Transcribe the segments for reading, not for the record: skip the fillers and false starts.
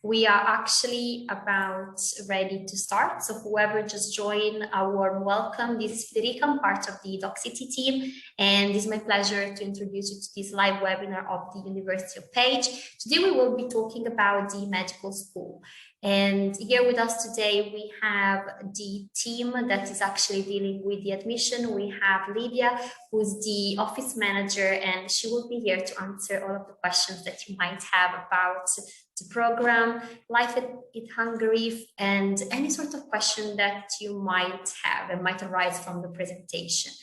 We are actually about ready to start. So whoever just joined, a warm welcome. This is Federica, I'm part of the DocCity team, and it's my pleasure to introduce you to this live webinar of the University of Pécs. Today we will be talking about the medical school. And here with us today, we have the team that is actually dealing with the admission. We have Lydia, who's the office manager, and she will be here to answer all of the questions that you might have about the program, life in Hungary, and any sort of question that you might have and might arise from the presentation.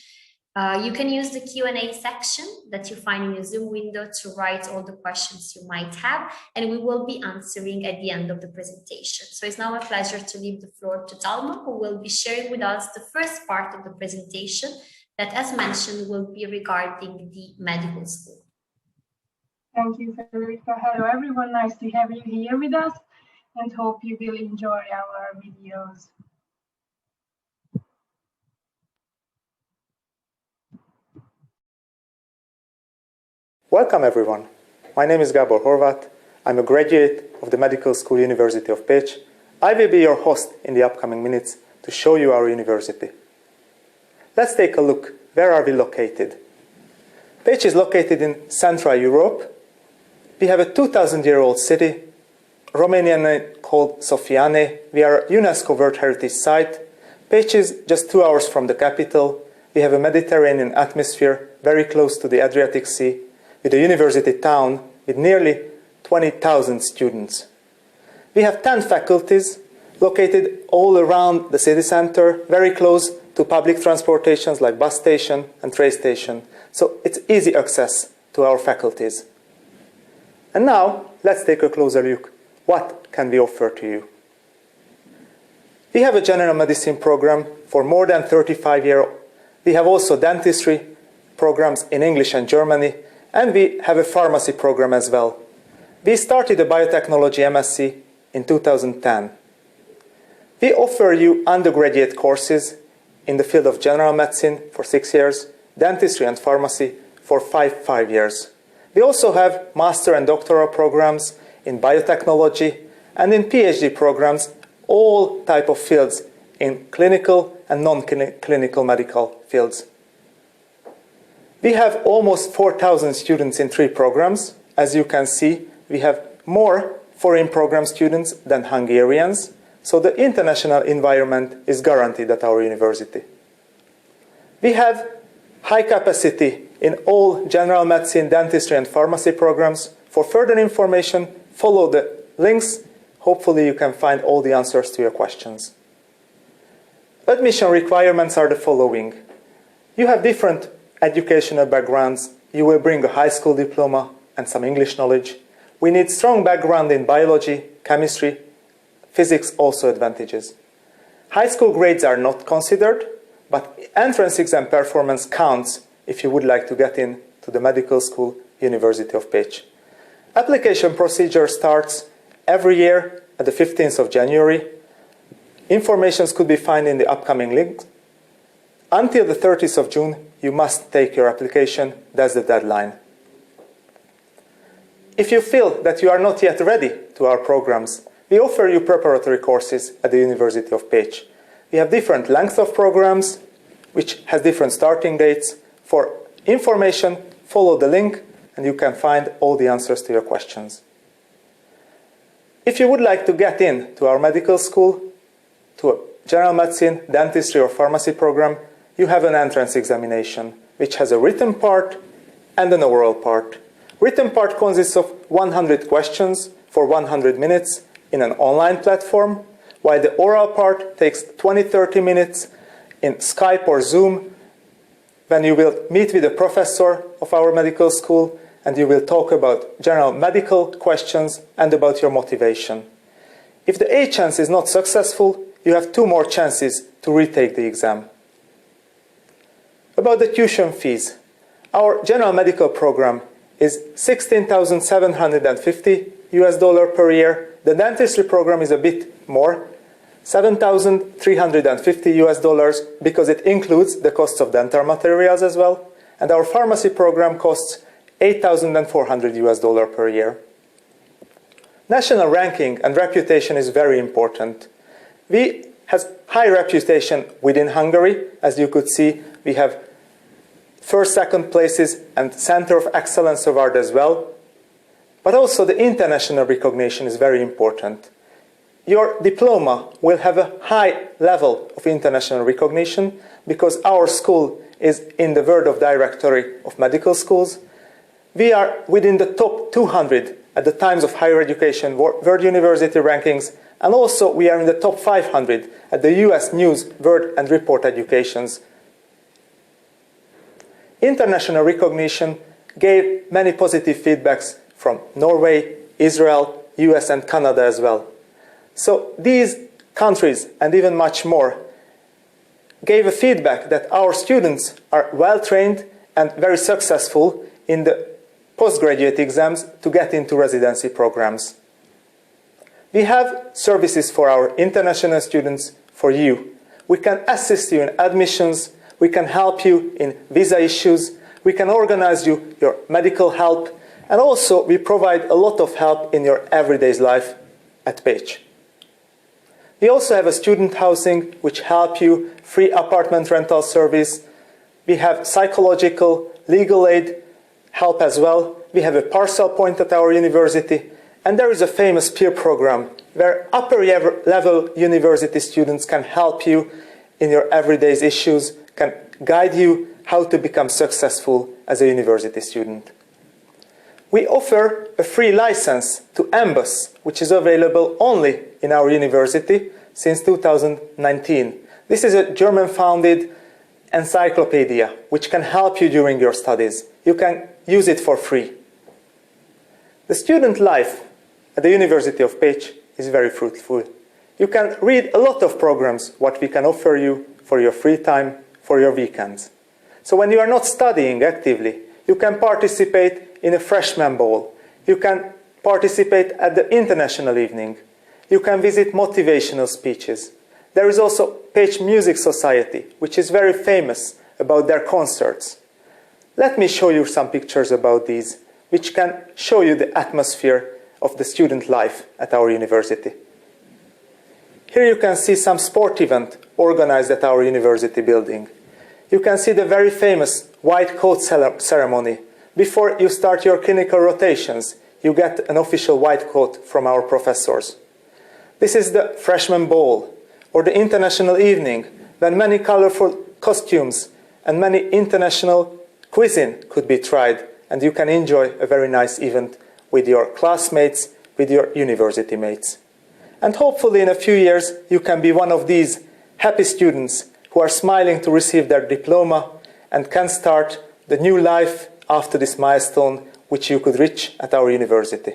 You can use the Q&A section that you find in your Zoom window to write all the questions you might have, and we will be answering at the end of the presentation. So it's now my pleasure to leave the floor to Dalma, who will be sharing with us the first part of the presentation that, as mentioned, will be regarding the medical school. Thank you, Federica. Hello, everyone. Nice to have you here with us, and hope you will enjoy our videos. Welcome, everyone. My name is Gábor Horváth. I'm a graduate of the Medical School University of Pécs. I will be your host in the upcoming minutes to show you our university. Let's take a look. Where are we located? Pécs is located in Central Europe. We have a 2,000-year-old city, Romanian name called Sofiane. We are a UNESCO World Heritage Site. Pécs is just 2 hours from the capital. We have a Mediterranean atmosphere, very close to the Adriatic Sea, with a university town with nearly 20,000 students. We have 10 faculties located all around the city center, very close to public transportations like bus station and train station. So it's easy access to our faculties. And now, let's take a closer look. What can we offer to you? We have a general medicine program for more than 35 years. We have also dentistry programs in English and Germany, and we have a pharmacy program as well. We started a biotechnology MSc in 2010. We offer you undergraduate courses in the field of general medicine for 6 years, dentistry and pharmacy for 5 years. We also have master and doctoral programs in biotechnology and in PhD programs, all type of fields in clinical and non-clinical medical fields. We have almost 4,000 students in 3 programs. As you can see, we have more foreign program students than Hungarians, so the international environment is guaranteed at our university. We have high capacity in all general medicine, dentistry, and pharmacy programs. For further information, follow the links. Hopefully, you can find all the answers to your questions. Admission requirements are the following. You have different educational backgrounds. You will bring a high school diploma and some English knowledge. We need strong background in biology, chemistry, physics also advantages. High school grades are not considered, but entrance exam performance counts if you would like to get in to the medical school, University of Pécs. Application procedure starts every year at the 15th of January. Informations could be found in the upcoming links. Until the 30th of June, you must take your application. That's the deadline. If you feel that you are not yet ready to our programs, we offer you preparatory courses at the University of Pécs. We have different lengths of programs, which has different starting dates. For information, follow the link, and you can find all the answers to your questions. If you would like to get in to our medical school, to a general medicine, dentistry, or pharmacy program, you have an entrance examination, which has a written part and an oral part. Written part consists of 100 questions for 100 minutes in an online platform, while the oral part takes 20-30 minutes in Skype or Zoom, when you will meet with a professor of our medical school and you will talk about general medical questions and about your motivation. If the A chance is not successful, you have 2 more chances to retake the exam. About the tuition fees, our general medical program is $16,750 per year. The dentistry program is a bit more, $7,350 because it includes the cost of dental materials as well. And our pharmacy program costs $8,400 per year. National ranking and reputation is very important. We have high reputation within Hungary. As you could see, we have first, second places and center of excellence award as well. But also the international recognition is very important. Your diploma will have a high level of international recognition because our school is in the World of Directory of Medical Schools. We are within the top 200 at the Times of Higher Education World University rankings, and also we are in the top 500 at the US News World and Report Educations. International recognition gave many positive feedbacks from Norway, Israel, US and Canada as well. So these countries, and even much more, gave a feedback that our students are well trained and very successful in the postgraduate exams to get into residency programs. We have services for our international students, for you. We can assist you in admissions, we can help you in visa issues, we can organize you your medical help, and also we provide a lot of help in your everyday life at Pécs. We also have a student housing which help you, free apartment rental service. We have psychological, legal aid help as well. We have a parcel point at our university. And there is a famous peer program where upper level university students can help you in your everyday issues, can guide you how to become successful as a university student. We offer a free license to MBUS, which is available only in our university since 2019. This is a German-founded encyclopedia which can help you during your studies. You can use it for free. The student life at the University of Pécs is very fruitful. You can read a lot of programs what we can offer you for your free time, for your weekends. So when you are not studying actively, you can participate in a freshman ball. You can participate at the international evening. You can visit motivational speeches. There is also Pécs Music Society, which is very famous about their concerts. Let me show you some pictures about these, which can show you the atmosphere of the student life at our university. Here you can see some sport event organized at our university building. You can see the very famous white coat ceremony. Before you start your clinical rotations, you get an official white coat from our professors. This is the freshman ball, or the international evening, when many colorful costumes and many international cuisine could be tried, and you can enjoy a very nice event with your classmates, with your university mates. And hopefully in a few years you can be one of these happy students who are smiling to receive their diploma and can start the new life after this milestone which you could reach at our university.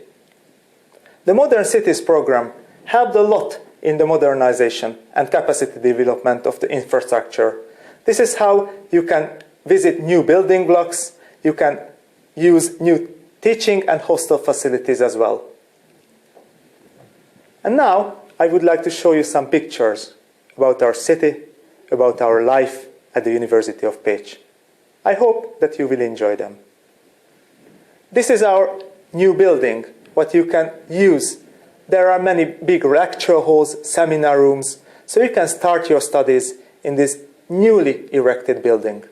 The Modern Cities program helped a lot in the modernization and capacity development of the infrastructure. This is how you can visit new building blocks, you can use new teaching and hostel facilities as well. And now I would like to show you some pictures about our city, about our life at the University of Pécs. I hope that you will enjoy them. This is our new building, what you can use. There are many big lecture halls, seminar rooms, so you can start your studies in this newly erected building.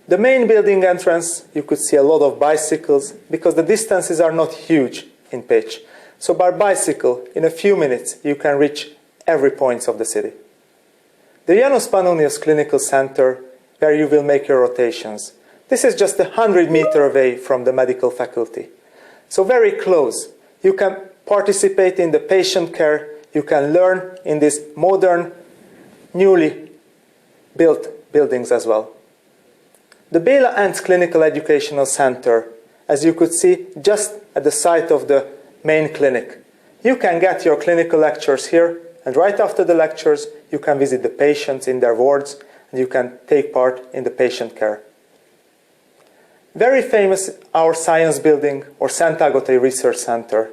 The main building entrance, you could see a lot of bicycles because the distances are not huge in Pécs. So by bicycle, in a few minutes, you can reach every point of the city. The János Pannonius Clinical Center, where you will make your rotations. This is just 100 meters away from the medical faculty. So very close. You can participate in the patient care. You can learn in these modern, newly built buildings as well. The Béla Ents Clinical Educational Center, as you could see, just at the site of the main clinic. You can get your clinical lectures here, and right after the lectures, you can visit the patients in their wards, and you can take part in the patient care. Very famous, our science building, or Szent-Ágotay Research Center.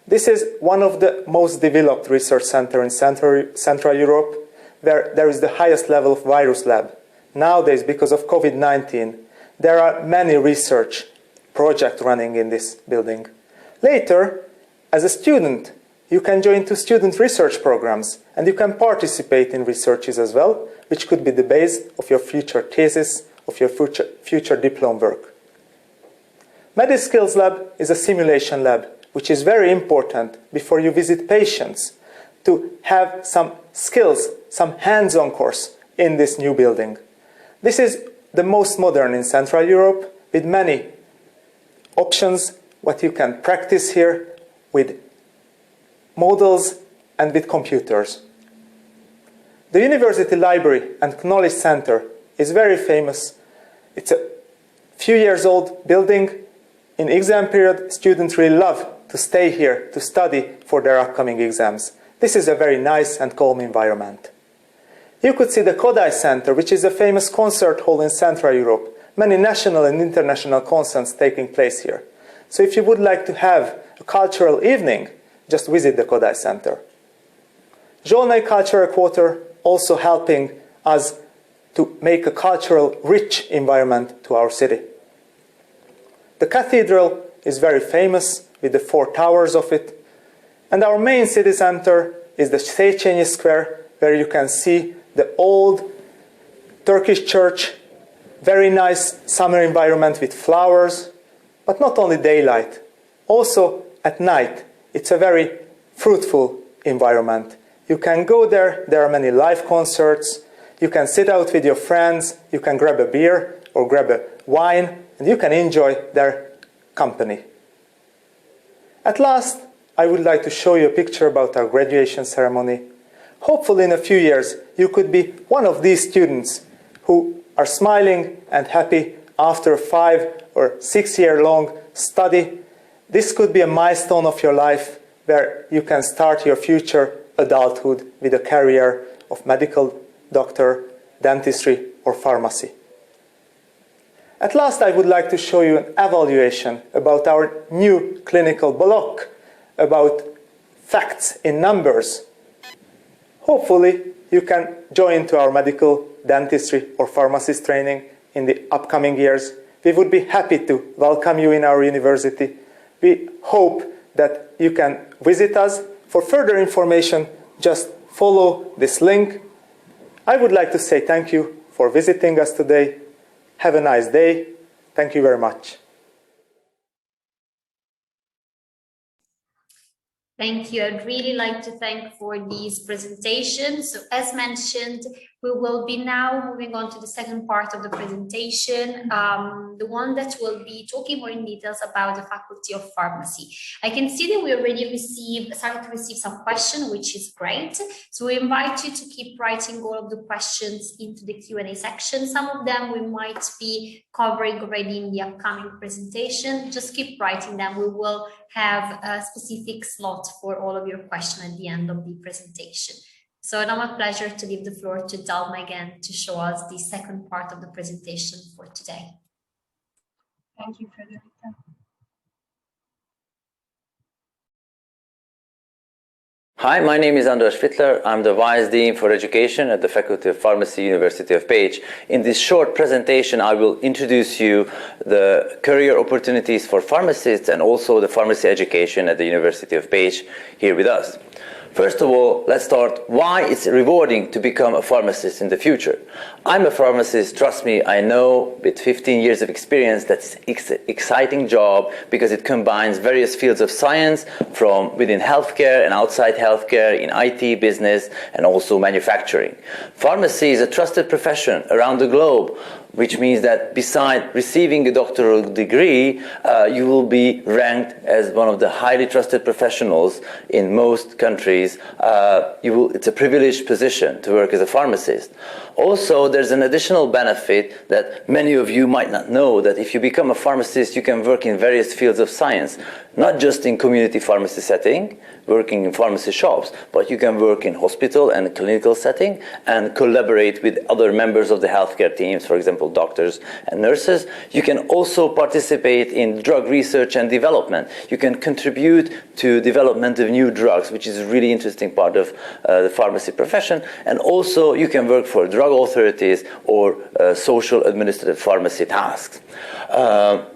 This is one of the most developed research centers in Central Europe, where there is the highest level of virus lab. Nowadays, because of COVID-19, there are many research projects running in this building. Later, As a student, you can join two student research programs and you can participate in researches as well, which could be the base of your future thesis, of your future diploma work. MediSkills Lab is a simulation lab, which is very important before you visit patients to have some skills, some hands-on course in this new building. This is the most modern in Central Europe, with many options, what you can practice here with models and with computers. The University Library and Knowledge Center is very famous. It's a few years old building. In exam period, students really love to stay here to study for their upcoming exams. This is a very nice and calm environment. You could see the Kodály Center, which is a famous concert hall in Central Europe. Many national and international concerts taking place here. So if you would like to have a cultural evening, just visit the Kodály Center. Zsolnay Cultural Quarter also helping us to make a cultural rich environment to our city. The cathedral is very famous with the 4 towers of it. And our main city center is the Széchenyi Square, where you can see the old Turkish church, very nice summer environment with flowers, but not only daylight, also at night. It's a very fruitful environment. You can go there, there are many live concerts, you can sit out with your friends, you can grab a beer or grab a wine, and you can enjoy their company. At last, I would like to show you a picture about our graduation ceremony. Hopefully in a few years, you could be one of these students who are smiling and happy after a 5 or 6 year long study. This could be a milestone of your life where you can start your future adulthood with a career of medical doctor, dentistry or pharmacy. At last, I would like to show you an evaluation about our new clinical block, about facts in numbers. Hopefully, you can join to our medical, dentistry or pharmacist training in the upcoming years. We would be happy to welcome you in our university. We hope that you can visit us. For further information, just follow this link. I would like to say thank you for visiting us today. Have a nice day. Thank you very much. Thank you. I'd really like to thank for these presentations. So as mentioned, we will be now moving on to the second part of the presentation, the one that will be talking more in details about the Faculty of Pharmacy. I can see that we already started to receive some questions, which is great. So we invite you to keep writing all of the questions into the Q&A section. Some of them we might be covering already in the upcoming presentation. Just keep writing them. We will have a specific slot for all of your questions at the end of the presentation. So now my pleasure to leave the floor to Dalma again to show us the second part of the presentation for today. Thank you, Federica. Hi, my name is András Fittler. I'm the Vice Dean for Education at the Faculty of Pharmacy, University of Pécs. In this short presentation, I will introduce you the career opportunities for pharmacists and also the pharmacy education at the University of Pécs here with us. First of all, let's start why it's rewarding to become a pharmacist in the future. I'm a pharmacist, trust me, I know with 15 years of experience that's an exciting job because it combines various fields of science from within healthcare and outside healthcare, in IT, business, and also manufacturing. Pharmacy is a trusted profession around the globe, which means that beside receiving a doctoral degree, you will be ranked as one of the highly trusted professionals in most countries. It's a privileged position to work as a pharmacist. Also, there's an additional benefit that many of you might not know, that if you become a pharmacist, you can work in various fields of science, not just in community pharmacy setting, working in pharmacy shops, but you can work in hospital and clinical setting and collaborate with other members of the healthcare teams, for example, doctors and nurses. You can also participate in drug research and development. You can contribute to development of new drugs, which is a really interesting part of the pharmacy profession. And also you can work for drug authorities or social administrative pharmacy tasks.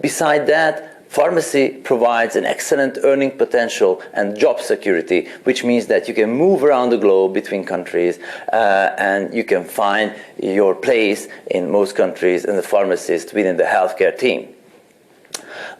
Beside that, Pharmacy provides an excellent earning potential and job security, which means that you can move around the globe between countries and you can find your place in most countries as a pharmacist within the healthcare team.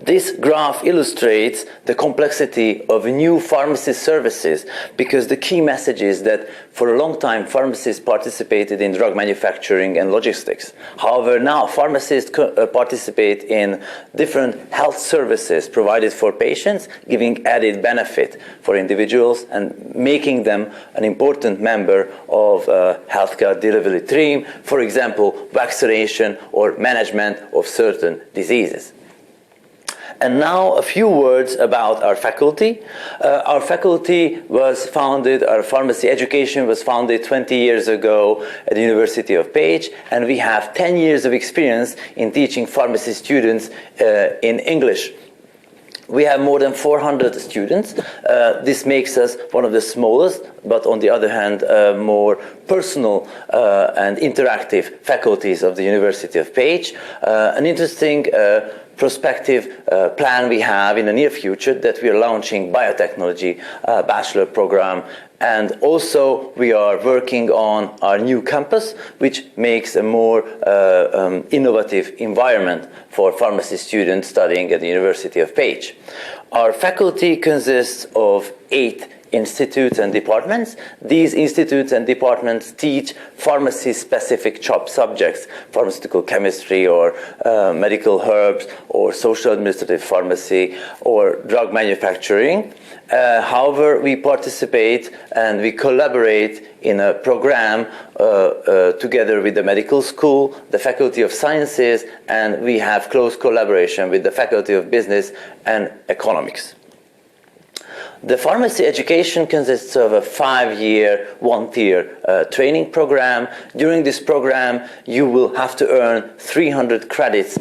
This graph illustrates the complexity of new pharmacy services, because the key message is that for a long time pharmacists participated in drug manufacturing and logistics. However, now pharmacists participate in different health services provided for patients, giving added benefit for individuals and making them an important member of a healthcare delivery team, for example, vaccination or management of certain diseases. And now a few words about our faculty. Our faculty was founded, our pharmacy education was founded 20 years ago at the University of Pécs, and we have 10 years of experience in teaching pharmacy students in English. We have more than 400 students. This makes us one of the smallest, but on the other hand, more personal and interactive faculties of the University of Pécs. An interesting prospective plan we have in the near future that we are launching biotechnology bachelor program, and also we are working on our new campus, which makes a more innovative environment for pharmacy students studying at the University of Pécs. Our faculty consists of 8 institutes and departments. These institutes and departments teach pharmacy-specific subjects, pharmaceutical chemistry or medical herbs or social administrative pharmacy or drug manufacturing. However, we participate and we collaborate in a program together with the medical school, the Faculty of Sciences, and we have close collaboration with the Faculty of Business and Economics. The pharmacy education consists of a 5-year, 1-tier training program. During this program, you will have to earn 300 credits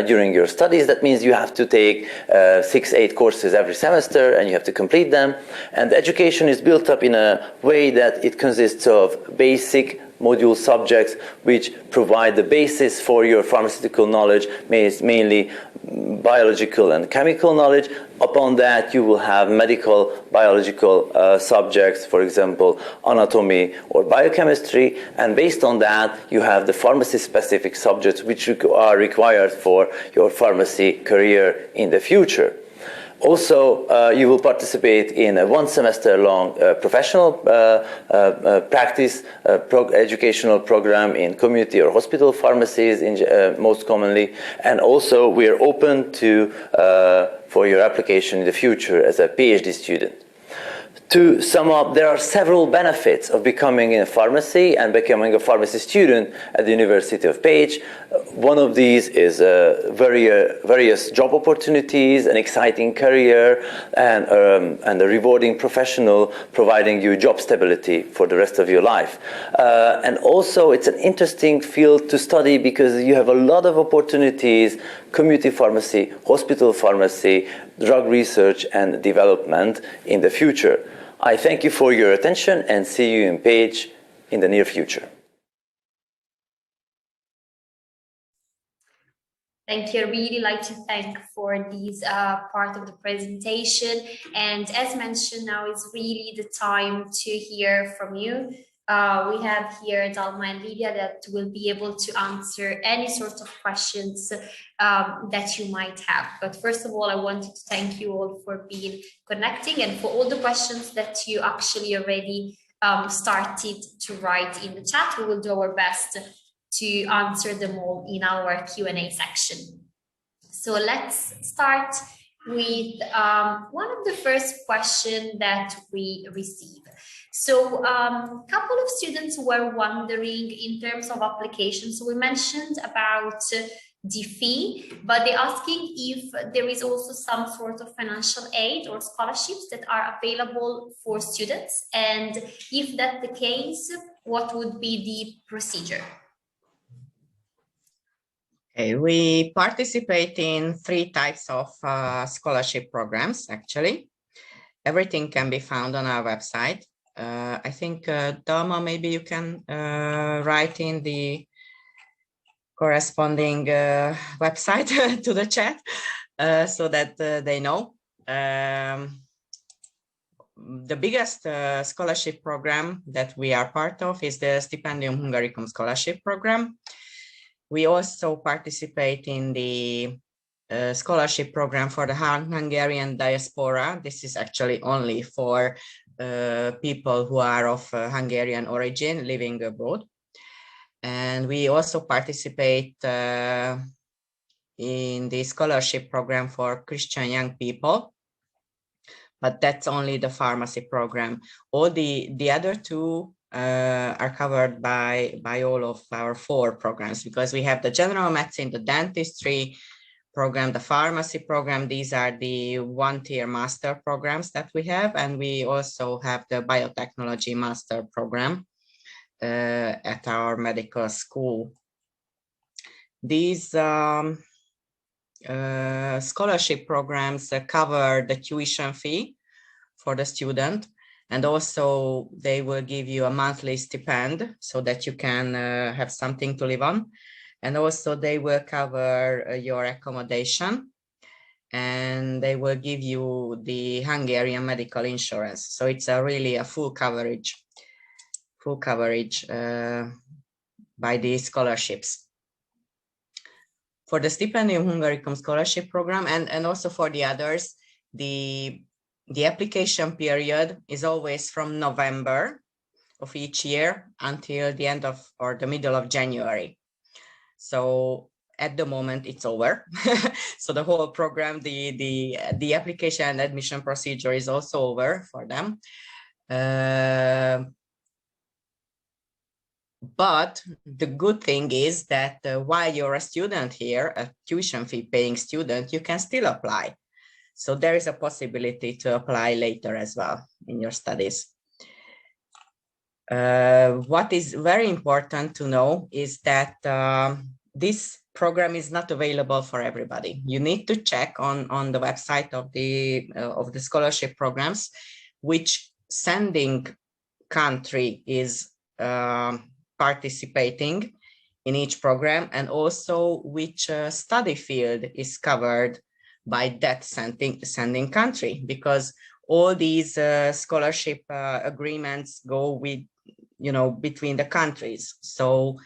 during your studies. That means you have to take 6-8 courses every semester, and you have to complete them. And the education is built up in a way that it consists of basic module subjects which provide the basis for your pharmaceutical knowledge, mainly biological and chemical knowledge. Upon that, you will have medical, biological subjects, for example, anatomy or biochemistry, and based on that, you have the pharmacy-specific subjects which are required for your pharmacy career in the future. Also, you will participate in a 1-semester-long professional practice educational program in community or hospital pharmacies, most commonly. And also, we are open to for your application in the future as a PhD student. To sum up, there are several benefits of becoming in a pharmacy and becoming a pharmacy student at the University of Pécs. One of these is various job opportunities, an exciting career, and a rewarding professional, providing you job stability for the rest of your life. And also, it's an interesting field to study because you have a lot of opportunities: community pharmacy, hospital pharmacy, drug research and development in the future. I thank you for your attention and see you in Pécs in the near future. Thank you. I really like to thank for this part of the presentation. And as mentioned, now is really the time to hear from you. We have here Dalma and Lydia that will be able to answer any sort of questions that you might have. But first of all, I wanted to thank you all for being connecting and for all the questions that you actually already started to write in the chat. We will do our best to answer them all in our Q&A section. So let's start with one of the first questions that we received. So a couple of students were wondering in terms of applications. So we mentioned about the fee, but they're asking if there is also some sort of financial aid or scholarships that are available for students. And if that's the case, what would be the procedure? We participate in 3 types of scholarship programs, actually. Everything can be found on our website. I think, Dalma, maybe you can write in the corresponding website to the chat. so that they know. The biggest scholarship program that we are part of is the Stipendium Hungaricum scholarship program. We also participate in the scholarship program for the Hungarian diaspora. This is actually only for people who are of Hungarian origin living abroad. And we also participate in the scholarship program for Christian young people, but that's only the pharmacy program. All the other two are covered by all of our 4 programs, because we have the general medicine, the dentistry program, the pharmacy program. These are the 1-tier master programs that we have, and we also have the biotechnology master program at our medical school. These scholarship programs cover the tuition fee for the student, and also they will give you a monthly stipend so that you can have something to live on, and also they will cover your accommodation, and they will give you the Hungarian medical insurance. So it's really a full coverage by these scholarships. For the Stipendium Hungaricum scholarship program, and also for the others, the application period is always from November of each year until the end of or the middle of January. So at the moment it's over. So the whole program, the application and admission procedure is also over for them. But the good thing is that while you're a student here, a tuition fee paying student, you can still apply. So there is a possibility to apply later as well in your studies. What is very important to know is that this program is not available for everybody. You need to check on the website of the scholarship programs which sending country is participating in each program, and also which study field is covered by that sending country, because all these scholarship agreements go with, between the countries. So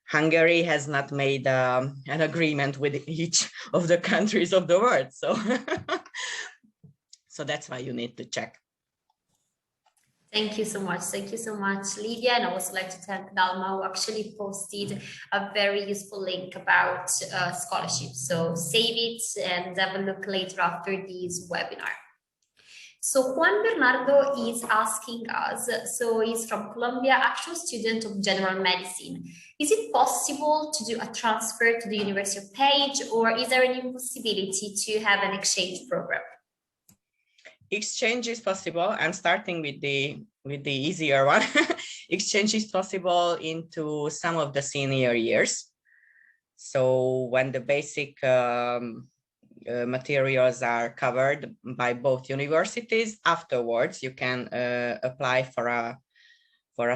Hungary has not made an agreement with each of the countries of the world. So, so that's why you need to check. Thank you so much. Thank you so much, Lydia. And I would also like to thank Dalma, who actually posted a very useful link about scholarships. So save it and have a look later after this webinar. So Juan Bernardo is asking us, so he's from Colombia, actual student of general medicine. Is it possible to do a transfer to the University of Pécs, or is there any possibility to have an exchange program? Exchange is possible. I'm starting with the easier one. Exchange is possible into some of the senior years. So when the basic materials are covered by both universities, afterwards you can apply for a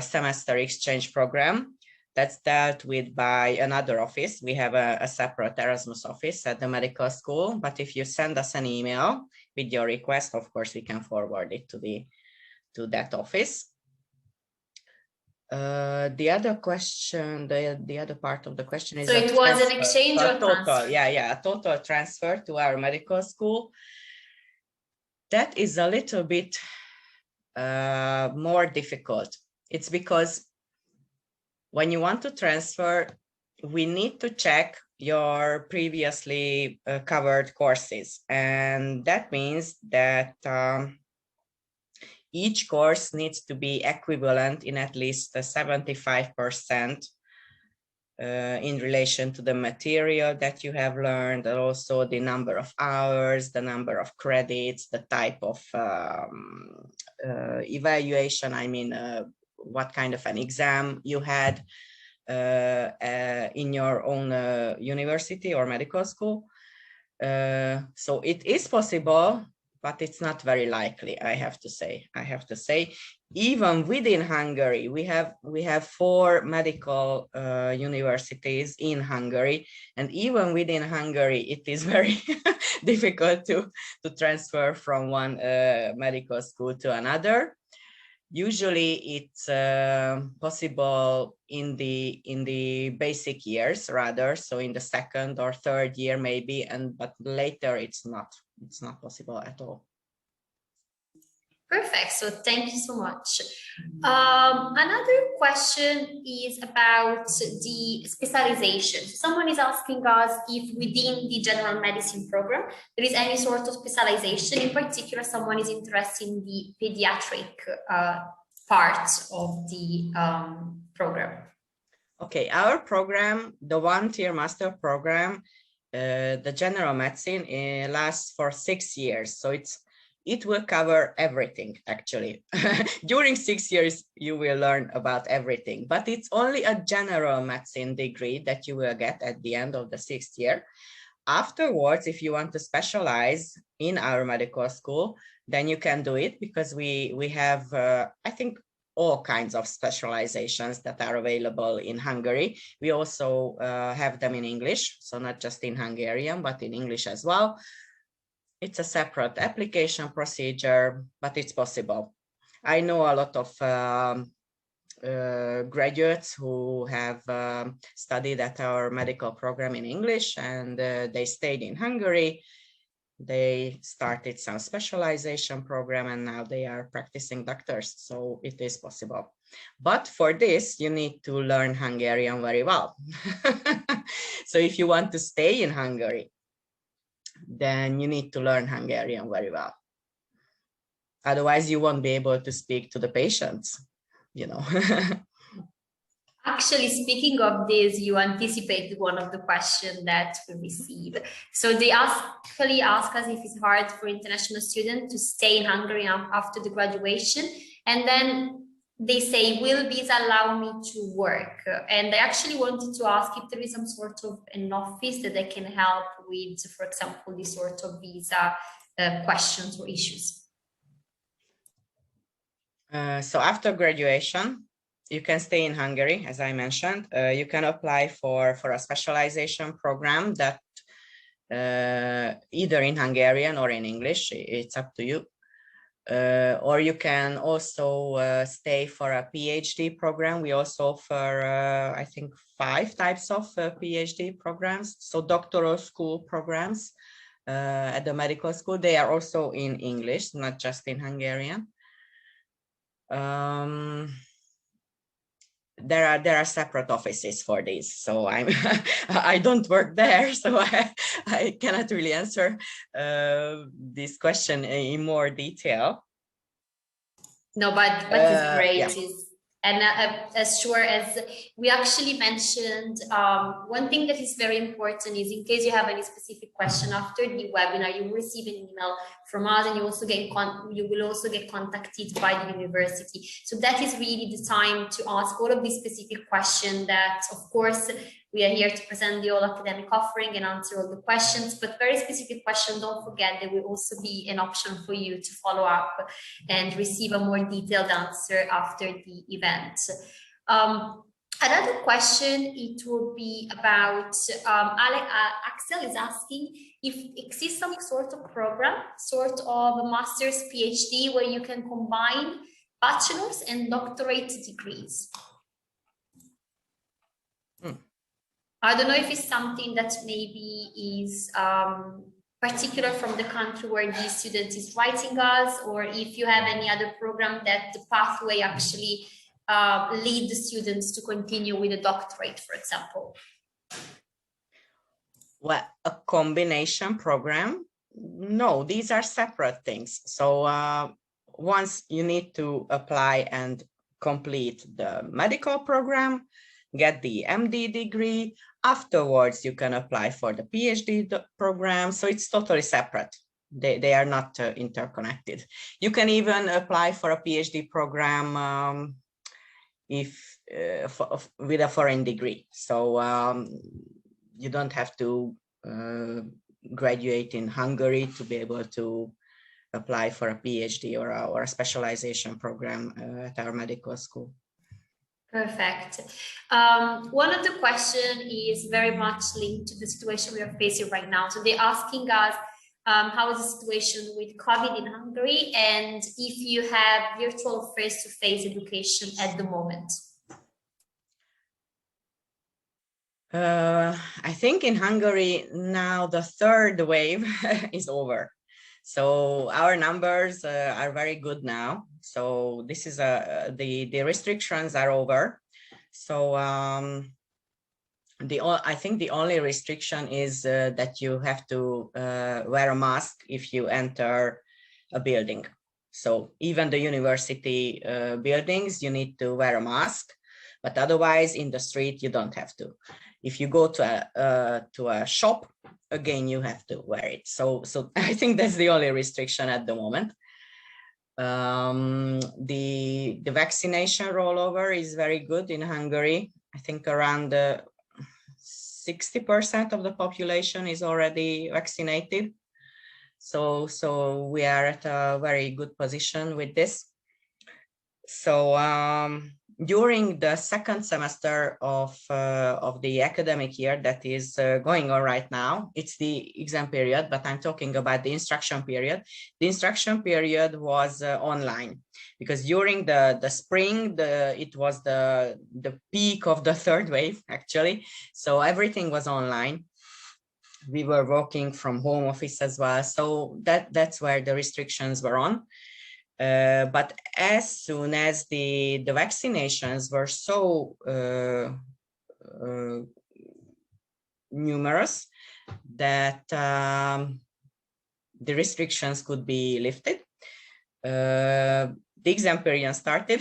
semester exchange program. That's dealt with by another office. We have a separate Erasmus office at the medical school, but if you send us an email with your request, of course, we can forward it to that office. The other question, the other part of the question is, so it was an exchange or total transfer? a total transfer to our medical school. That is a little bit more difficult. It's because when you want to transfer, we need to check your previously covered courses. And that means that each course needs to be equivalent in at least 75% in relation to the material that you have learned, and also the number of hours, the number of credits, the type of evaluation, what kind of an exam you had in your own university or medical school. So it is possible, but it's not very likely, I have to say. Even within Hungary, we have 4 medical universities in Hungary, and even within Hungary, it is very difficult to transfer from one medical school to another. Usually it's possible in the basic years rather, so in the 2nd or 3rd year maybe, but later it's not possible at all. Perfect. So thank you so much. Another question is about the specialization. Someone is asking us if within the general medicine program, there is any sort of specialization. In particular, someone is interested in the pediatric part of the program. Okay, our program, the 1-tier master program, the general medicine lasts for 6 years. So it will cover everything, actually. During 6 years, you will learn about everything, but it's only a general medicine degree that you will get at the end of the 6th year. Afterwards, if you want to specialize in our medical school, then you can do it, because we have, I think, all kinds of specializations that are available in Hungary. We also have them in English, so not just in Hungarian, but in English as well. It's a separate application procedure, but it's possible. I know a lot of graduates who have studied at our medical program in English, and they stayed in Hungary. They started some specialization program, and now they are practicing doctors, so it is possible. But for this, you need to learn Hungarian very well. So if you want to stay in Hungary, then you need to learn Hungarian very well. Otherwise, you won't be able to speak to the patients, you know. Actually, speaking of this, you anticipated one of the questions that we received. So they actually ask us if it's hard for international students to stay in Hungary after the graduation. And then they say, will visa allow me to work? And I actually wanted to ask if there is some sort of an office that they can help with, for example, this sort of visa questions or issues. So after graduation, you can stay in Hungary, as I mentioned. You can apply for a specialization program that either in Hungarian or in English, it's up to you. Or you can also stay for a PhD program. We also offer, I think, 5 types of PhD programs. So doctoral school programs at the medical school. They are also in English, not just in Hungarian. There are separate offices for these, so I don't work there, so I cannot really answer this question in more detail. No, but it's great. Yeah. And as sure as we actually mentioned, one thing that is very important is, in case you have any specific question after the webinar, you will receive an email from us, and you will also get contacted by the university. So that is really the time to ask all of these specific questions that, of course, we are here to present the whole academic offering and answer all the questions, but very specific questions, don't forget, there will also be an option for you to follow up and receive a more detailed answer after the event. Another question, it will be about, Axel is asking if exists some sort of program, sort of a master's PhD, where you can combine bachelor's and doctorate degrees. I don't know if it's something that maybe is particular from the country where the student is writing us, or if you have any other program that the pathway actually lead the students to continue with a doctorate, for example. Well, a combination program? No, these are separate things. So once you need to apply and complete the medical program, get the MD degree. Afterwards, you can apply for the PhD program. So it's totally separate. They are not interconnected. You can even apply for a PhD program with a foreign degree. So you don't have to graduate in Hungary to be able to apply for a PhD or a specialization program at our medical school. Perfect. One of the questions is very much linked to the situation we are facing right now. So they're asking us how is the situation with COVID in Hungary, and if you have virtual face-to-face education at the moment. I think in Hungary now the third wave is over. So our numbers are very good now. So this is the restrictions are over. So I think the only restriction is that you have to wear a mask if you enter a building. So even the university buildings, you need to wear a mask, but otherwise in the street you don't have to. If you go to a shop, again you have to wear it. So I think that's the only restriction at the moment. The vaccination rollover is very good in Hungary. I think around 60% of the population is already vaccinated. So we are at a very good position with this. So during the second semester of the academic year that is going on right now, it's the exam period, but I'm talking about the instruction period. The instruction period was online, because during the spring, it was the peak of the third wave, actually. So everything was online. We were working from home office as well. So that's where the restrictions were on. But as soon as the vaccinations were so numerous that the restrictions could be lifted, the exam period started.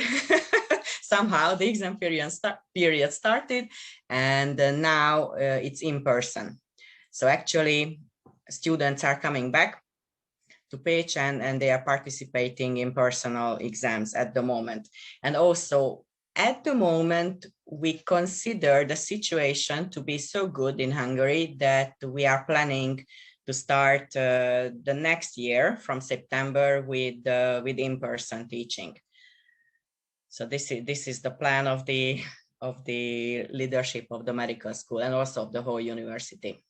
Somehow the exam period started, and now it's in person. So actually students are coming back to Pécs and they are participating in personal exams at the moment. And also at the moment, we consider the situation to be so good in Hungary that we are planning to start the next year from September with in-person teaching. So this is the plan of the leadership of the medical school and also of the whole university.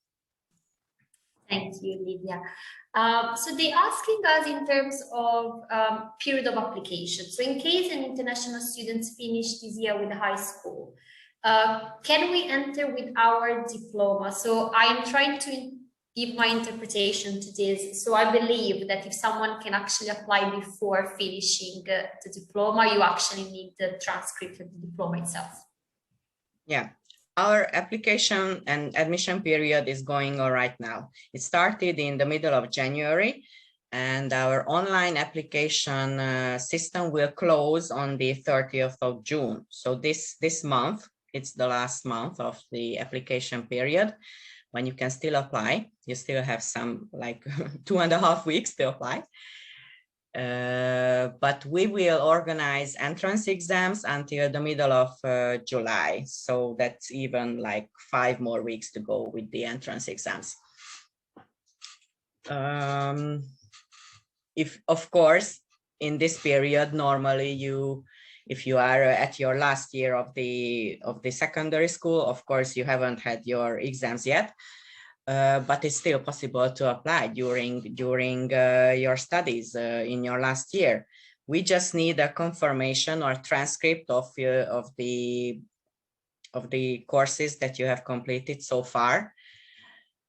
Thank you, Lydia. So they're asking us in terms of period of application. So in case an international student finish this year with high school, can we enter with our diploma? So I'm trying to give my interpretation to this. So I believe that if someone can actually apply before finishing the diploma, you actually need the transcript of the diploma itself. Yeah. Our application and admission period is going on right now. It started in the middle of January, and our online application system will close on the 30th of June. So this month, it's the last month of the application period when you can still apply. You still have some like 2.5 weeks to apply. But we will organize entrance exams until the middle of July. So that's even like 5 more weeks to go with the entrance exams. If, of course, in this period, normally if you are at your last year of the secondary school, of course, you haven't had your exams yet. But it's still possible to apply during your studies in your last year. We just need a confirmation or transcript of the courses that you have completed so far.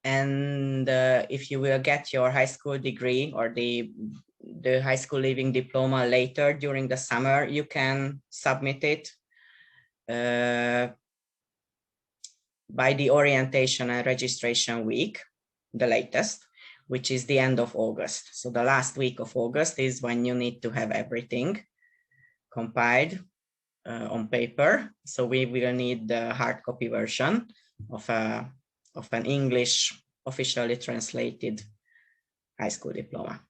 And if you will get your high school degree or the high school leaving diploma later during the summer, you can submit it by the orientation and registration week, the latest, which is the end of August. So the last week of August is when you need to have everything compiled on paper. So we will need the hard copy version of an English officially translated high school diploma.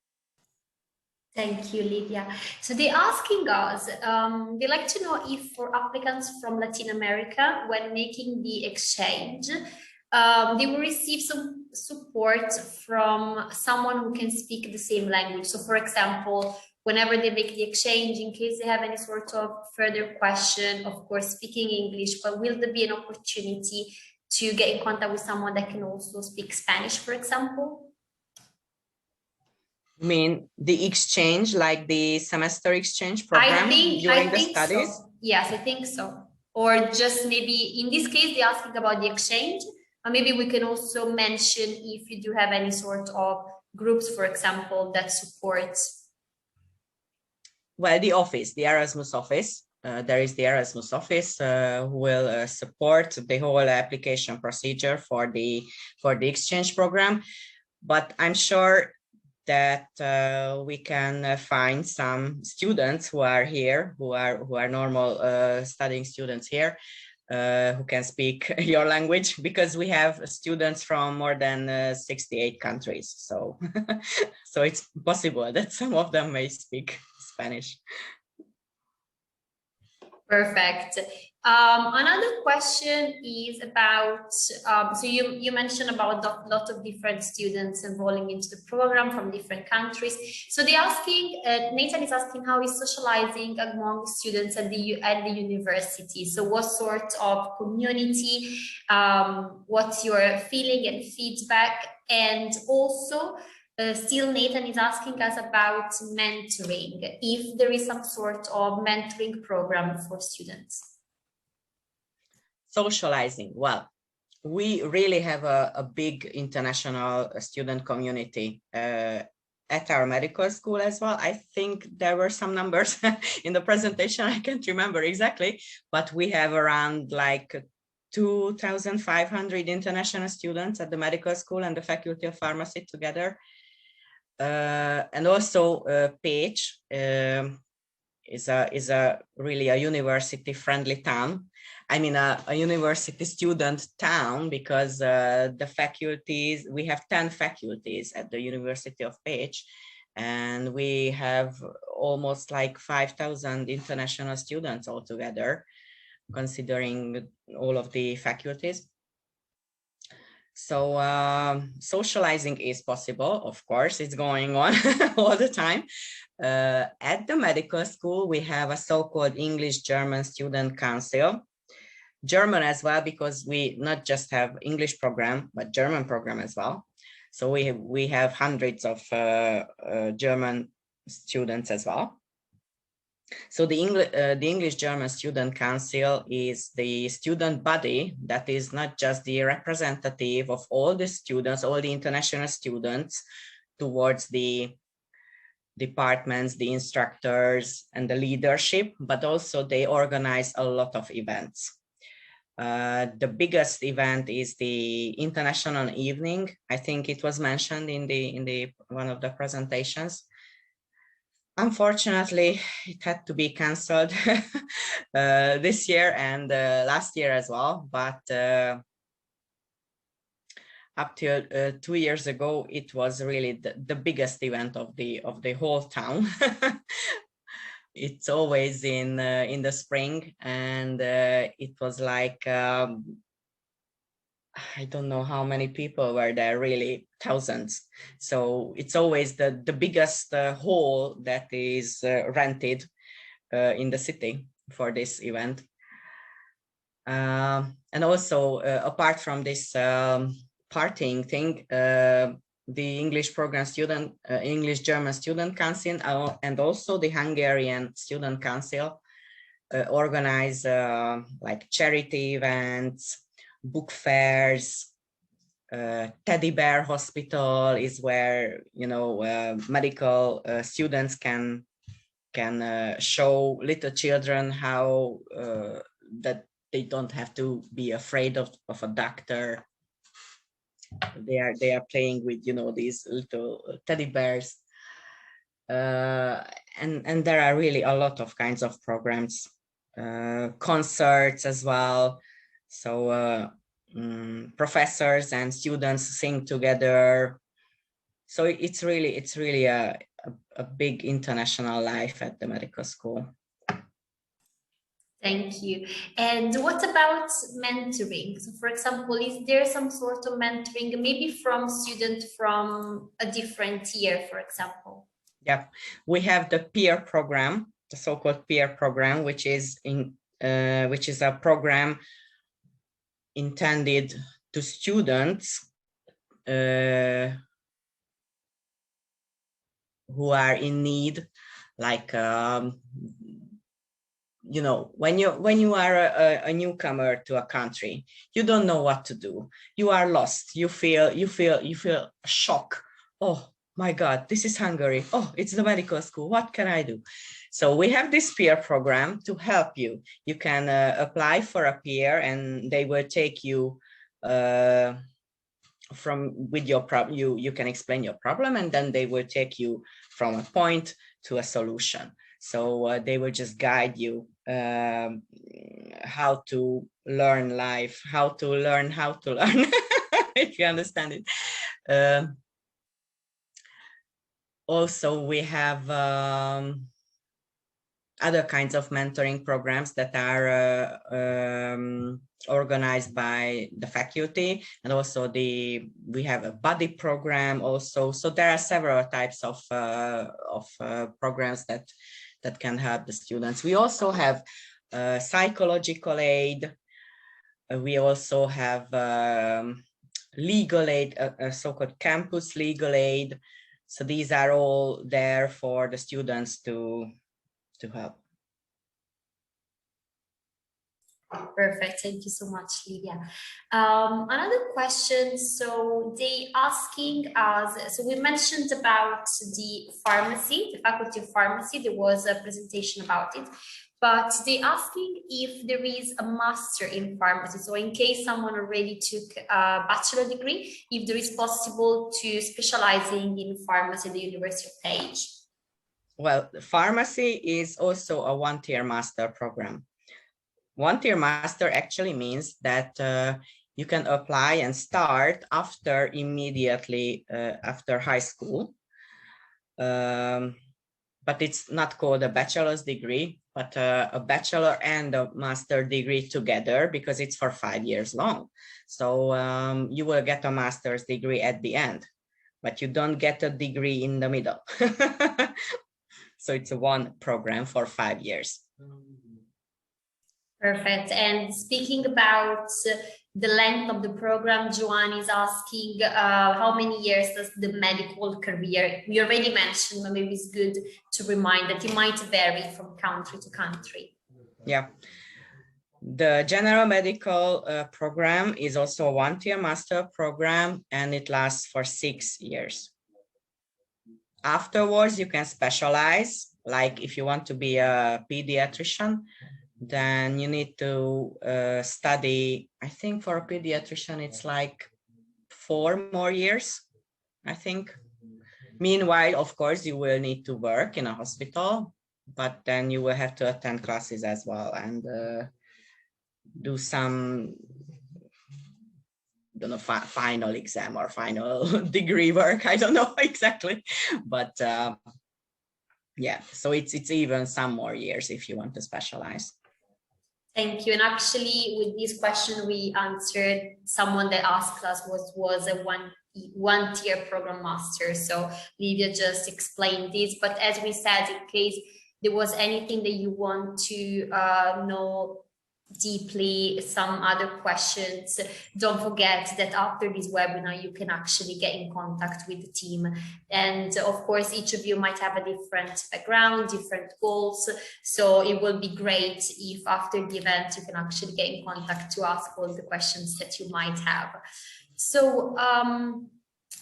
Thank you, Lydia. So they're asking us, they like to know if for applicants from Latin America, when making the exchange, they will receive some support from someone who can speak the same language. So for example, whenever they make the exchange, in case they have any sort of further question, of course, speaking English, but will there be an opportunity to get in contact with someone that can also speak Spanish, for example? You mean the exchange, like the semester exchange program during the studies? So. Yes, I think so. Or just maybe in this case, they're asking about the exchange, but maybe we can also mention if you do have any sort of groups, for example, that supports. Well, the office, the Erasmus office, there is the Erasmus office who will support the whole application procedure for the exchange program. But I'm sure that we can find some students who are here, who are normal studying students here, who can speak your language, because we have students from more than 68 countries. So, so it's possible that some of them may speak Spanish. Perfect. Another question is about, so you mentioned about a lot of different students enrolling into the program from different countries. So they're asking, Nathan is asking how is socializing among students at the university? So what sort of community, what's your feeling and feedback? And also, still Nathan is asking us about mentoring, if there is some sort of mentoring program for students. Socializing, well, we really have a big international student community at our medical school as well. I think there were some numbers in the presentation, I can't remember exactly, but we have around like 2,500 international students at the medical school and the Faculty of Pharmacy together. And also Pécs is a really a university friendly town. I mean a university student town, because the faculties, we have 10 faculties at the University of Pécs, and we have almost like 5,000 international students altogether, considering all of the faculties. So socializing is possible, of course, it's going on all the time. At the medical school, we have a so-called English-German Student Council. German as well, because we not just have English program, but German program as well. So we have hundreds of German students as well. So the English-German Student Council is the student body that is not just the representative of all the students, all the international students towards the departments, the instructors, and the leadership, but also they organize a lot of events. The biggest event is the International Evening. I think it was mentioned in the one of the presentations. Unfortunately, it had to be cancelled this year and last year as well. But up till 2 years ago, it was really the biggest event of the whole town. It's always in the spring, and it was like I don't know how many people were there, really thousands. So it's always the biggest hall that is rented in the city for this event. And also, apart from this partying thing, the English program student, English-German Student Council, and also the Hungarian Student Council organize like charity events, book fairs. Teddy Bear Hospital is where, you know, medical students can show little children how that they don't have to be afraid of a doctor. They are playing with, you know, these little teddy bears, and there are really a lot of kinds of programs, concerts as well. So professors and students sing together. So it's really a big international life at the medical school. Thank you. And what about mentoring? So for example, is there some sort of mentoring, maybe from student from a different year, for example? Yeah, we have the peer program, the so-called peer program, which is a program intended to students who are in need, like you know, when you are a newcomer to a country, you don't know what to do. You are lost. You feel shock. Oh my God, this is Hungary. Oh, it's the medical school. What can I do? So we have this peer program to help you. You can apply for a peer, and they will take you with your problem. You can explain your problem, and then they will take you from a point to a solution. So they will just guide you how to learn life, how to learn, if you understand it. Also, we have other kinds of mentoring programs that are organized by the faculty, and also we have a buddy program also. So there are several types of programs that can help the students. We also have psychological aid. We also have legal aid, a so-called campus legal aid. So these are all there for the students to help. Perfect. Thank you so much, Lydia. Another question. So they asking us, so we mentioned about the pharmacy, the faculty of pharmacy, there was a presentation about it, but they asking if there is a master in pharmacy. So in case someone already took a bachelor degree, if there is possible to specializing in pharmacy at the University of Pécs. Well, pharmacy is also a one-tier master program. One-tier master actually means that you can apply and start immediately after high school. But it's not called a bachelor's degree, but a bachelor and a master degree together, because it's for 5 years long. So you will get a master's degree at the end, but you don't get a degree in the middle. So it's a one program for 5 years. Perfect. And speaking about the length of the program, Joanne is asking how many years does the medical career, we already mentioned, but maybe it's good to remind that it might vary from country to country. Yeah. The general medical program is also a one-tier master program, and it lasts for 6 years. Afterwards, you can specialize. Like if you want to be a pediatrician, then you need to study, I think for a pediatrician, it's like 4 more years, I think. Meanwhile, of course, you will need to work in a hospital, but then you will have to attend classes as well and do some, I don't know, final exam or final degree work. I don't know exactly, but yeah, so it's even some more years if you want to specialize. Thank you. And actually, with this question, we answered someone that asked us was a one-tier program master. So Lydia just explained this. But as we said, in case there was anything that you want to know deeply, some other questions, don't forget that after this webinar you can actually get in contact with the team, and of course each of you might have a different background, different goals, so it will be great if after the event you can actually get in contact to ask all the questions that you might have. So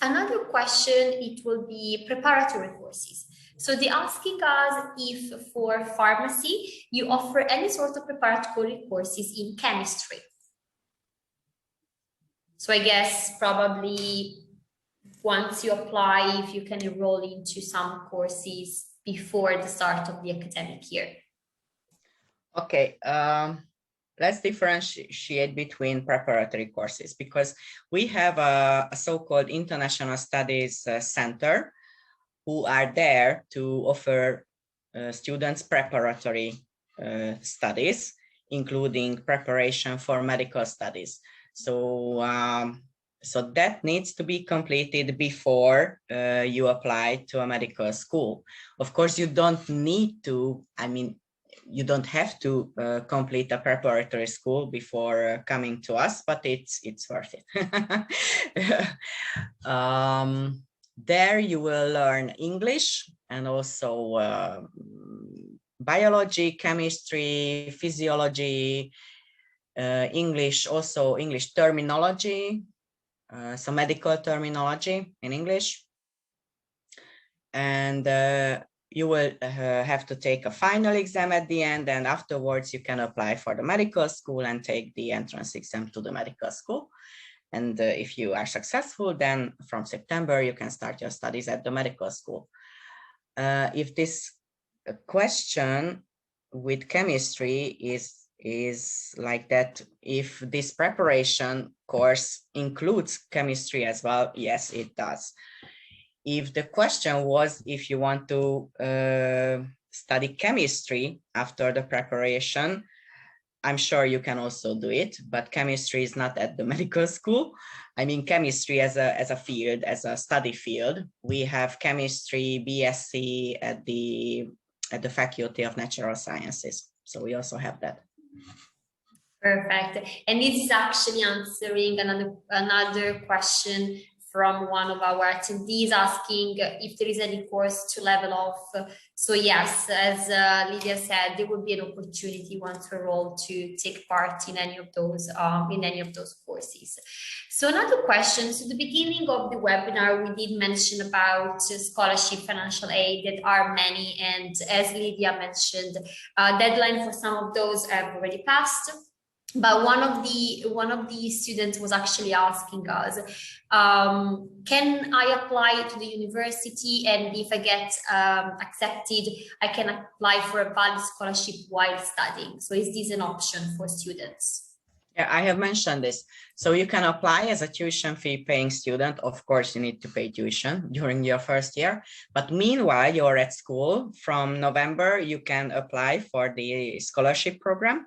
another question, it will be preparatory courses. So they're asking us if for pharmacy, you offer any sort of preparatory courses in chemistry. So I guess probably once you apply, if you can enroll into some courses before the start of the academic year. Okay, let's differentiate between preparatory courses, because we have a so-called International Studies Center who are there to offer students preparatory studies including preparation for medical studies. So, so that needs to be completed before you apply to a medical school. Of course, you don't need to, you don't have to complete a preparatory school before coming to us, but it's worth it. There you will Learn English and also biology, chemistry, physiology, English, also English terminology, some medical terminology in English. And you will have to take a final exam at the end, and afterwards you can apply for the medical school and take the entrance exam to the medical school. And if you are successful, then from September you can start your studies at the medical school. If this question with chemistry is like that, if this preparation course includes chemistry as well, yes, it does. If the question was if you want to study chemistry after the preparation, I'm sure you can also do it, but chemistry is not at the medical school. I mean, chemistry as a field, as a study field, we have chemistry BSc at the Faculty of Natural Sciences. So we also have that. Perfect. And this is actually answering another question from one of our attendees, asking if there is any course to level off. So yes, as Lydia said, there will be an opportunity once we're all to take part in any of those courses. So another question. So at the beginning of the webinar, we did mention about scholarship, financial aid. That are many, and as Lydia mentioned, deadline for some of those have already passed. But one of the students was actually asking us, can I apply to the university, and if I get accepted, I can apply for a valid scholarship while studying? So is this an option for students? Yeah, I have mentioned this. So you can apply as a tuition fee paying student. Of course, you need to pay tuition during your first year. But meanwhile, you're at school. From November, you can apply for the scholarship program.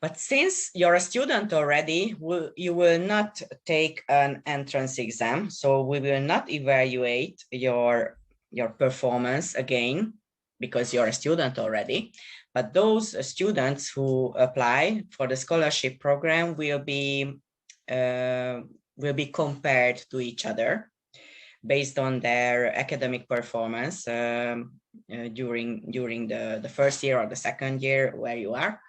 But since you're a student already, you will not take an entrance exam. So we will not evaluate your performance again because you're a student already. But those students who apply for the scholarship program will be compared to each other based on their academic performance during the first year or the second year where you are.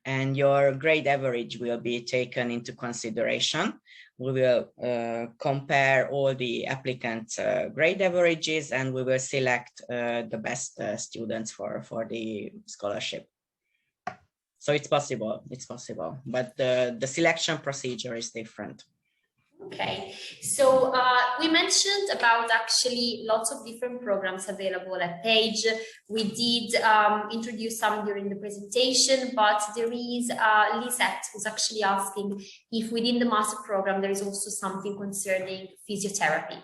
And your grade average will be taken into consideration. We will compare all the applicants' grade averages, and we will select the best students for the scholarship. So it's possible, but the selection procedure is different. Okay, so we mentioned about actually lots of different programs available at Pécs. We did introduce some during the presentation, but there is Lisette who's actually asking if within the master program there is also something concerning physiotherapy.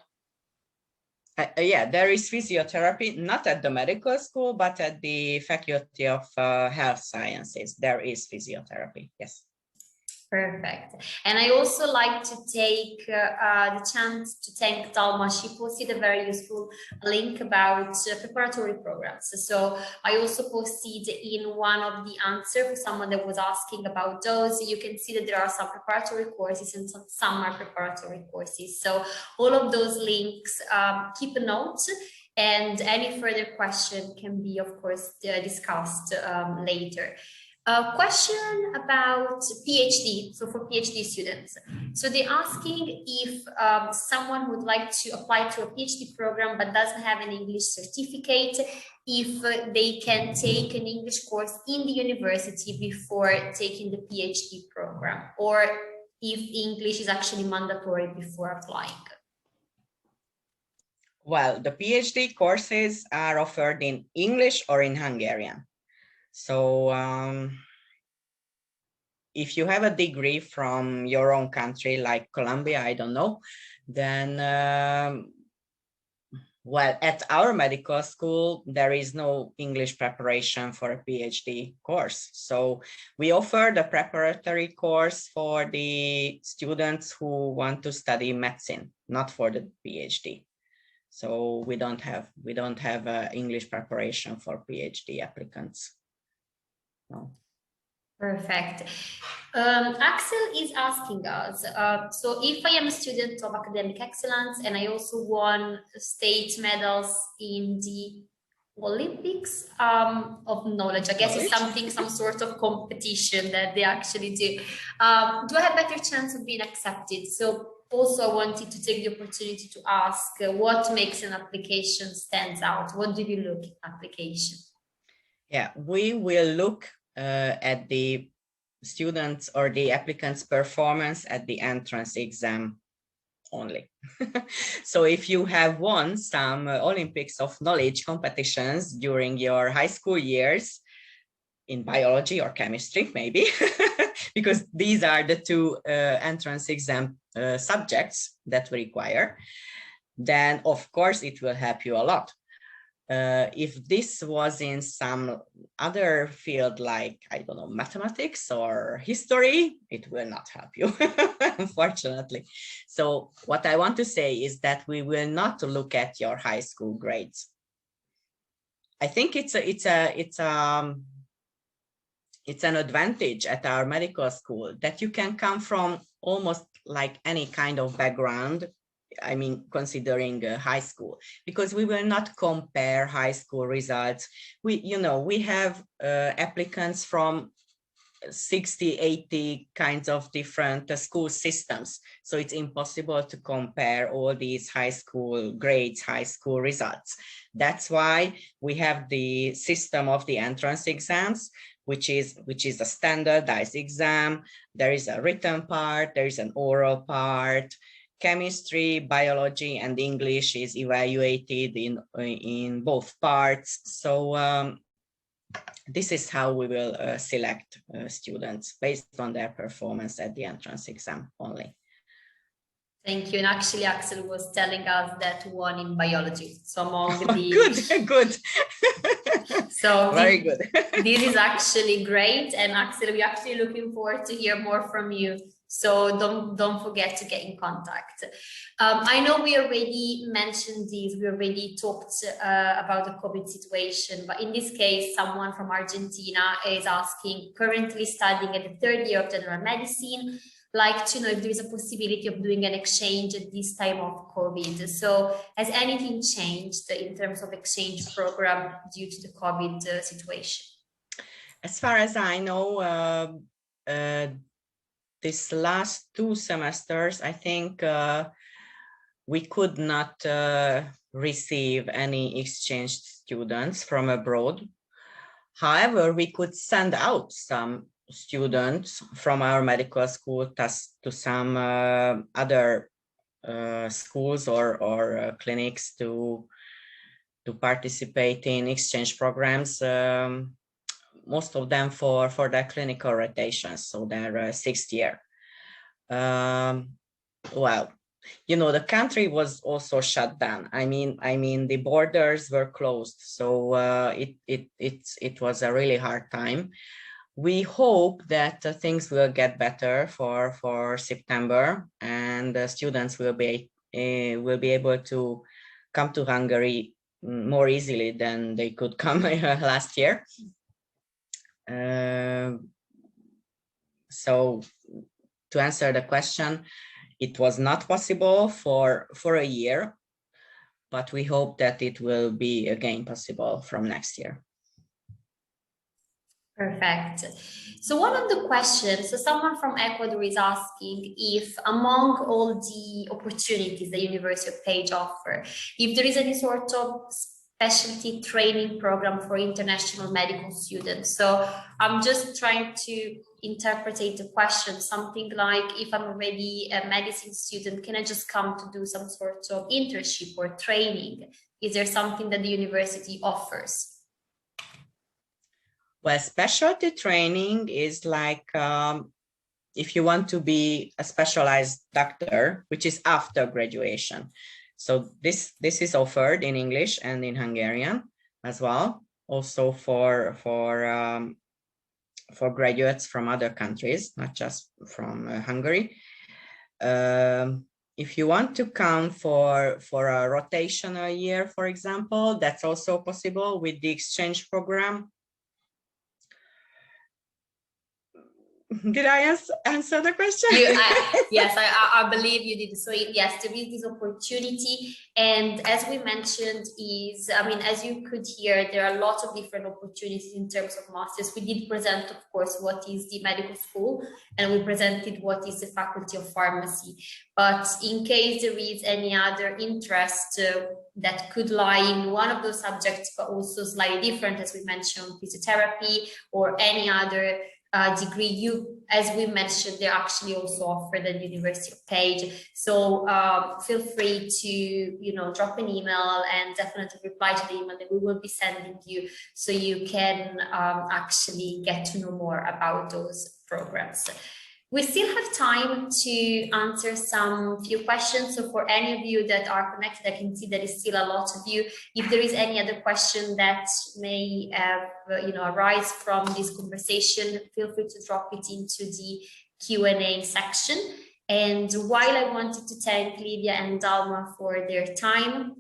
Yeah, there is physiotherapy, not at the medical school, but at the Faculty of Health Sciences. There is physiotherapy, yes. Perfect. And I also like to take the chance to thank Dalma. She posted a very useful link about preparatory programs. So I also posted in one of the answers for someone that was asking about those. You can see that there are some preparatory courses and some are preparatory courses. So all of those links, keep a note, and any further question can be, of course, discussed later. A question about PhD, so for PhD students. So they're asking if someone would like to apply to a PhD program but doesn't have an English certificate, if they can take an English course in the university before taking the PhD program, or if English is actually mandatory before applying. Well, the PhD courses are offered in English or in Hungarian. So if you have a degree from your own country, like Colombia, I don't know, then Well, at our medical school, there is no English preparation for a PhD course. So we offer the preparatory course for the students who want to study medicine, not for the PhD. So we don't have English preparation for PhD applicants. No. Perfect. Axel is asking us, so if I am a student of academic excellence and I also won state medals in the Olympics of knowledge, I guess it's something, some sort of competition that they actually do. Do I have better chance of being accepted? So also I wanted to take the opportunity to ask what makes an application stands out? What do you look at application? Yeah, we will look at the students or the applicants' performance at the entrance exam only. So if you have won some Olympics of knowledge competitions during your high school years in biology or chemistry, maybe, because these are the two entrance exam subjects that we require, then of course it will help you a lot. If this was in some other field like, I don't know, mathematics or history, it will not help you, unfortunately. So what I want to say is that we will not look at your high school grades. I think it's an advantage at our medical school that you can come from almost like any kind of background. I mean, considering high school, because we will not compare high school results. We have applicants from 60, 80 kinds of different school systems. So it's impossible to compare all these high school grades, high school results. That's why we have the system of the entrance exams, which is a standardized exam. There is a written part, there is an oral part. Chemistry, biology, and English is evaluated in both parts. So this is how we will select students based on their performance at the entrance exam only. Thank you. And actually, Axel was telling us that one in biology. So among the good. So very good. This is actually great. And Axel, we're actually looking forward to hear more from you. So don't forget to get in contact. I know we already mentioned this, we already talked about the COVID situation, but in this case, someone from Argentina is asking, currently studying at the third year of general medicine, like to know if there is a possibility of doing an exchange at this time of COVID. So has anything changed in terms of exchange program due to the COVID situation? As far as I know, this last 2 semesters, I think we could not receive any exchange students from abroad. However, we could send out some students from our medical school to some other schools or clinics to participate in exchange programs. Most of them for their clinical rotations, so their 6th year. Well, the country was also shut down. I mean, the borders were closed, so it was a really hard time. We hope that things will get better for September, and students will be able to come to Hungary more easily than they could come last year. So to answer the question, it was not possible for a year, but we hope that it will be again possible from next year. Perfect. So one of the questions, so someone from Ecuador is asking if among all the opportunities the University of Pécs offer, if there is any sort of specialty training program for international medical students. So I'm just trying to interpret the question, something like, if I'm already a medicine student, can I just come to do some sort of internship or training? Is there something that the university offers? Well, specialty training is like if you want to be a specialized doctor, which is after graduation. So this is offered in English and in Hungarian as well, also for graduates from other countries, not just from Hungary. If you want to come for a rotational year, for example, that's also possible with the exchange program. Did I answer the question? Yes, I believe you did. So yes, there is this opportunity. And as we mentioned as you could hear, there are lots of different opportunities in terms of masters. We did present, of course, what is the medical school, and we presented what is the faculty of pharmacy. But in case there is any other interest that could lie in one of those subjects, but also slightly different, as we mentioned, physiotherapy or any other degree, as we mentioned, they're actually also offered at the University of Pécs. So feel free to drop an email and definitely reply to the email that we will be sending you, so you can actually get to know more about those programs. We still have time to answer some few questions. So for any of you that are connected, I can see there is still a lot of you. If there is any other question that may arise from this conversation, feel free to drop it into the Q&A section. And while I wanted to thank Livia and Dalma for their time,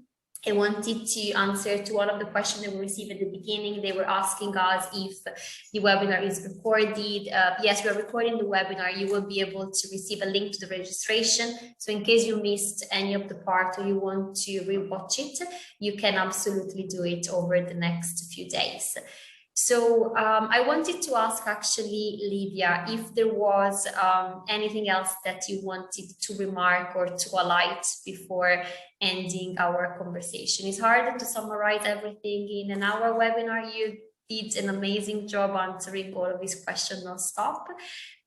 I wanted to answer to one of the questions that we received at the beginning. They were asking us if the webinar is recorded. Yes, we are recording the webinar. You will be able to receive a link to the registration. So in case you missed any of the part or you want to rewatch it, you can absolutely do it over the next few days. So I wanted to ask actually, Livia, if there was anything else that you wanted to remark or to highlight before ending our conversation. It's hard to summarize everything in an hour webinar. You did an amazing job answering all of these questions non-stop.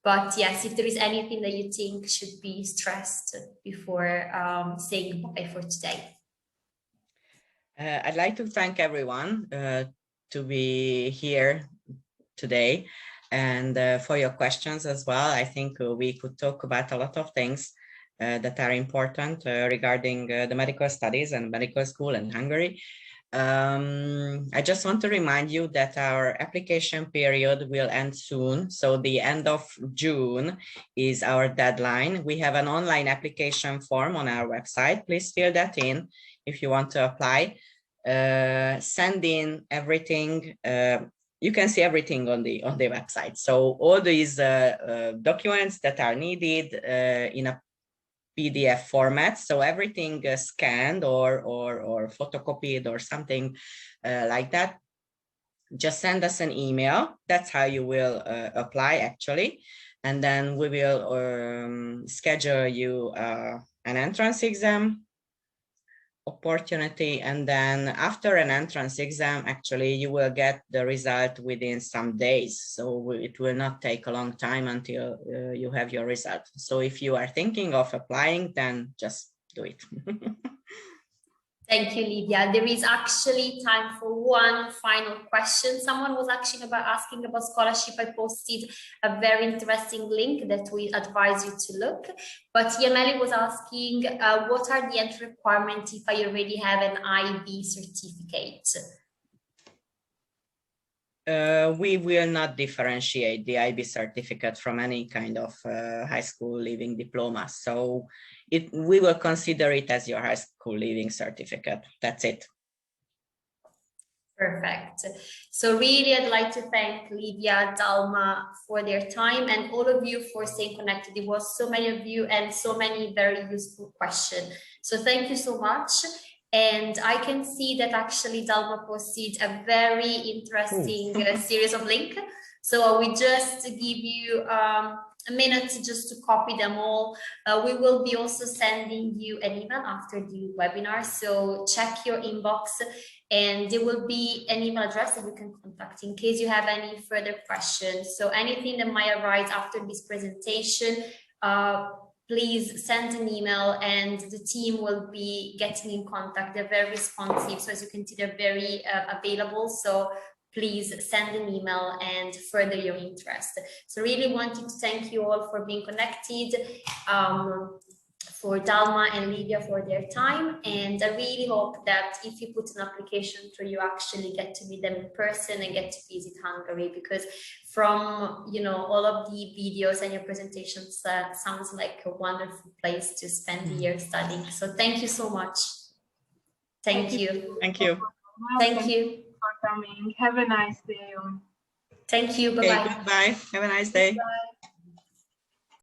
But yes, if there is anything that you think should be stressed before saying goodbye for today. I'd like to thank everyone to be here today, and for your questions as well. I think we could talk about a lot of things that are important regarding the medical studies and medical school in Hungary. I just want to remind you that our application period will end soon. So the end of June is our deadline. We have an online application form on our website. Please fill that in if you want to apply. Send in everything. You can see everything on the website. So all these documents that are needed in a PDF format. So everything scanned or photocopied or something like that. Just send us an email. That's how you will apply actually. And then we will schedule you an entrance exam opportunity, and then after an entrance exam, actually you will get the result within some days. So it will not take a long time until you have your result. So if you are thinking of applying, then just do it. Thank you, Livia. There is actually time for one final question. Someone was actually asking about scholarship. I posted a very interesting link that we advise you to look. But Yameli was asking, what are the entry requirements if I already have an IB certificate? We will not differentiate the IB certificate from any kind of high school leaving diploma. So we will consider it as your high school leaving certificate. That's it. Perfect. So really, I'd like to thank Livia, Dalma for their time, and all of you for staying connected. It was so many of you and so many very useful questions. So thank you so much. And I can see that actually Dalma posted a very interesting series of links. So we just give you a minute just to copy them all. We will be also sending you an email after the webinar. So check your inbox, and there will be an email address that you can contact in case you have any further questions. So anything that might arise after this presentation, please send an email and the team will be getting in contact. They're very responsive. So as you can see, they're very available. So please send an email and further your interest. So really wanting to thank you all for being connected, for Dalma and Livia for their time. And I really hope that if you put an application through, you actually get to meet them in person and get to visit Hungary, because from, you know, all of the videos and your presentations, sounds like a wonderful place to spend the year studying. So thank you so much. Thank you. Thank you. Thank you for coming. Have a nice day. Thank you. Bye-bye. Okay, goodbye. Have a nice day. Bye.